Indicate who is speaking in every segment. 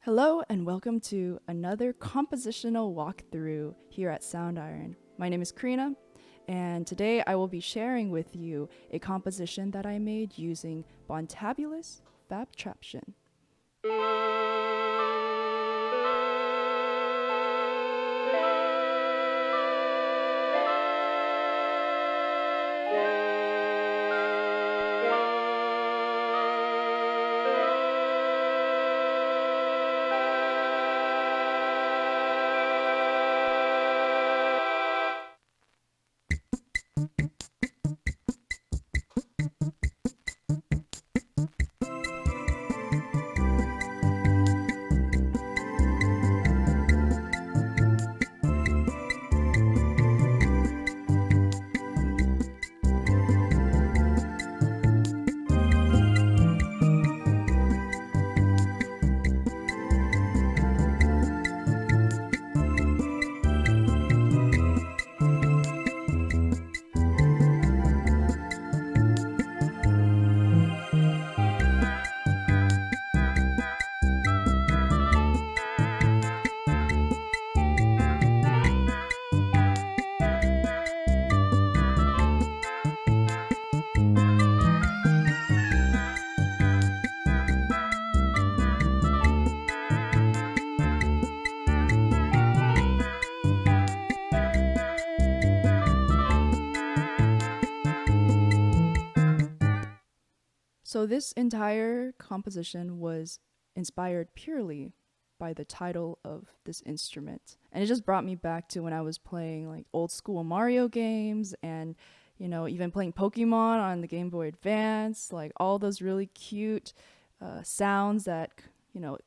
Speaker 1: Hello and welcome to another compositional walkthrough here at Soundiron. My name is Corrina, and today I will be sharing with you a composition that I made using Bontabulous Fabtraption. So this entire composition was inspired purely by the title of this instrument. And it just brought me back to when I was playing like old school Mario games and even playing Pokemon on the Game Boy Advance, like all those really cute sounds that,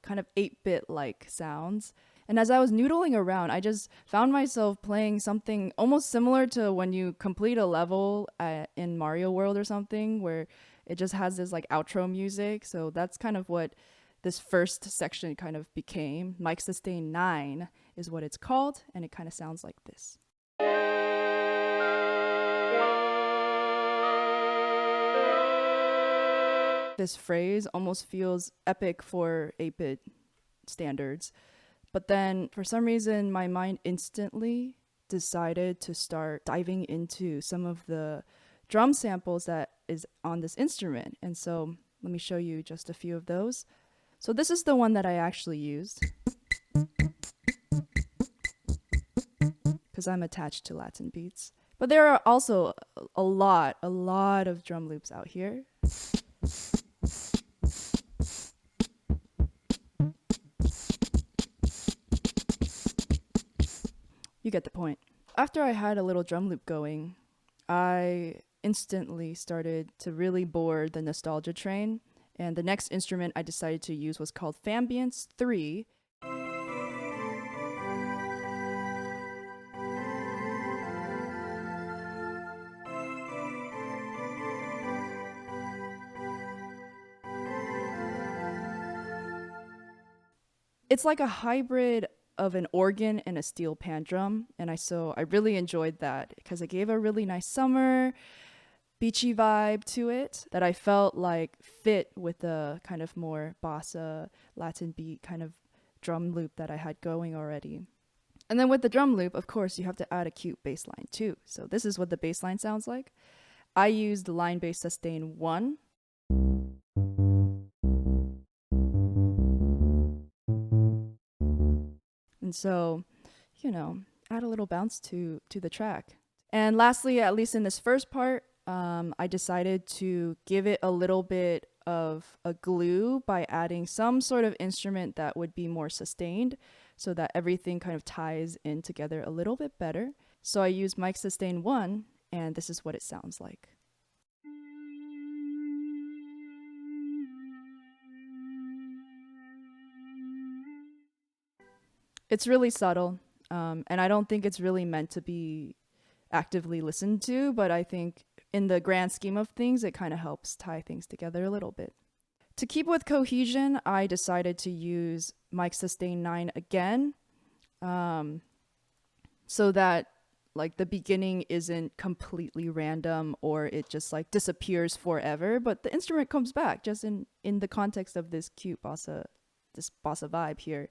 Speaker 1: kind of 8-bit like sounds. And as I was noodling around, I just found myself playing something almost similar to when you complete a level in Mario World or something, where it just has this like outro music. So that's kind of what this first section kind of became. Mic Sustain 9 is what it's called, and it kind of sounds like this. This phrase almost feels epic for 8-bit standards. But then for some reason, my mind instantly decided to start diving into some of the drum samples that is on this instrument. And so let me show you just a few of those. So this is the one that I actually used because I'm attached to Latin beats. But there are also a lot of drum loops out here. You get the point. After I had a little drum loop going, I instantly started to really board the nostalgia train, and the next instrument I decided to use was called Ambience 3. It's like a hybrid of an organ and a steel pan drum, and I really enjoyed that because it gave a really nice summer beachy vibe to it that I felt like fit with the kind of more bossa Latin beat kind of drum loop that I had going already. And then with the drum loop, of course, you have to add a cute bass line too. So this is what the bass line sounds like. I used the line bass sustain 1. And so, add a little bounce to the track. And lastly, at least in this first part, I decided to give it a little bit of a glue by adding some sort of instrument that would be more sustained so that everything kind of ties in together a little bit better. So I used Mic Sustain 1, and this is what it sounds like. It's really subtle, and I don't think it's really meant to be actively listened to, but I think in the grand scheme of things, it kind of helps tie things together a little bit. To keep with cohesion, I decided to use Mic Sustain 9 again, so that like the beginning isn't completely random or it just like disappears forever, but the instrument comes back just in the context of this cute bossa this bossa vibe here.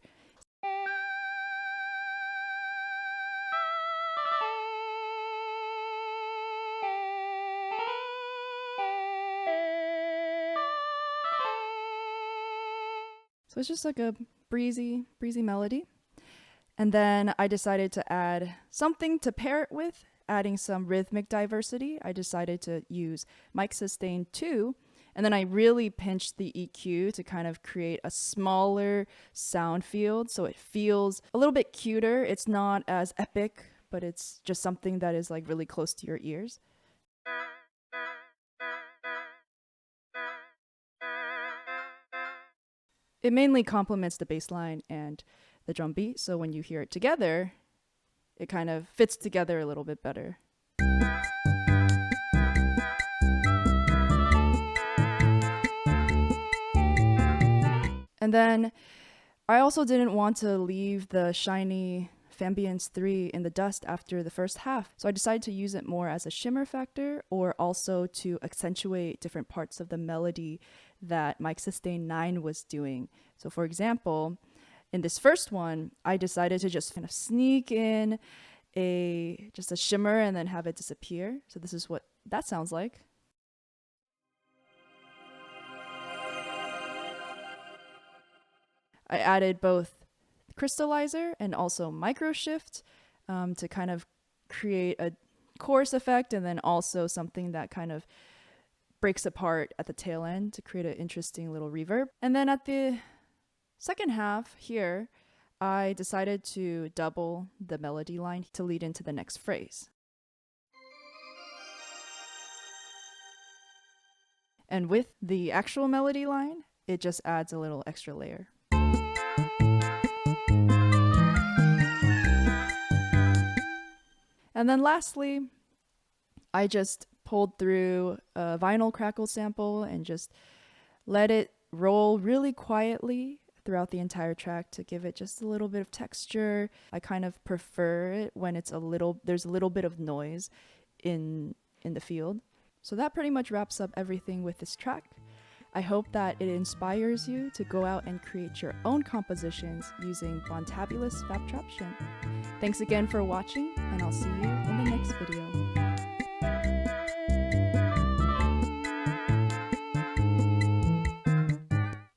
Speaker 1: So it's just like a breezy melody. And then I decided to add something to pair it with, adding some rhythmic diversity. I decided to use mic sustain 2, and then I really pinched the EQ to kind of create a smaller sound field, so it feels a little bit cuter. It's not as epic, but it's just something that is like really close to your ears. It mainly complements the bass line and the drum beat, so when you hear it together, it kind of fits together a little bit better. And then I also didn't want to leave the shiny Ambience 3 in the dust after the first half, so I decided to use it more as a shimmer factor, or also to accentuate different parts of the melody that mic sustain 9 was doing. So for example, in this first one, I decided to just kind of sneak in just a shimmer and then have it disappear. So this is what that sounds like. I added both crystallizer and also micro shift to kind of create a chorus effect, and then also something that kind of breaks apart at the tail end to create an interesting little reverb. And then at the second half here, I decided to double the melody line to lead into the next phrase. And with the actual melody line, it just adds a little extra layer. And then lastly, I just pulled through a vinyl crackle sample and just let it roll really quietly throughout the entire track to give it just a little bit of texture. I kind of prefer it when it's there's a little bit of noise in the field. So that pretty much wraps up everything with this track. I hope that it inspires you to go out and create your own compositions using Bontabulous Fabtraption. Thanks again for watching, and I'll see you in the next video.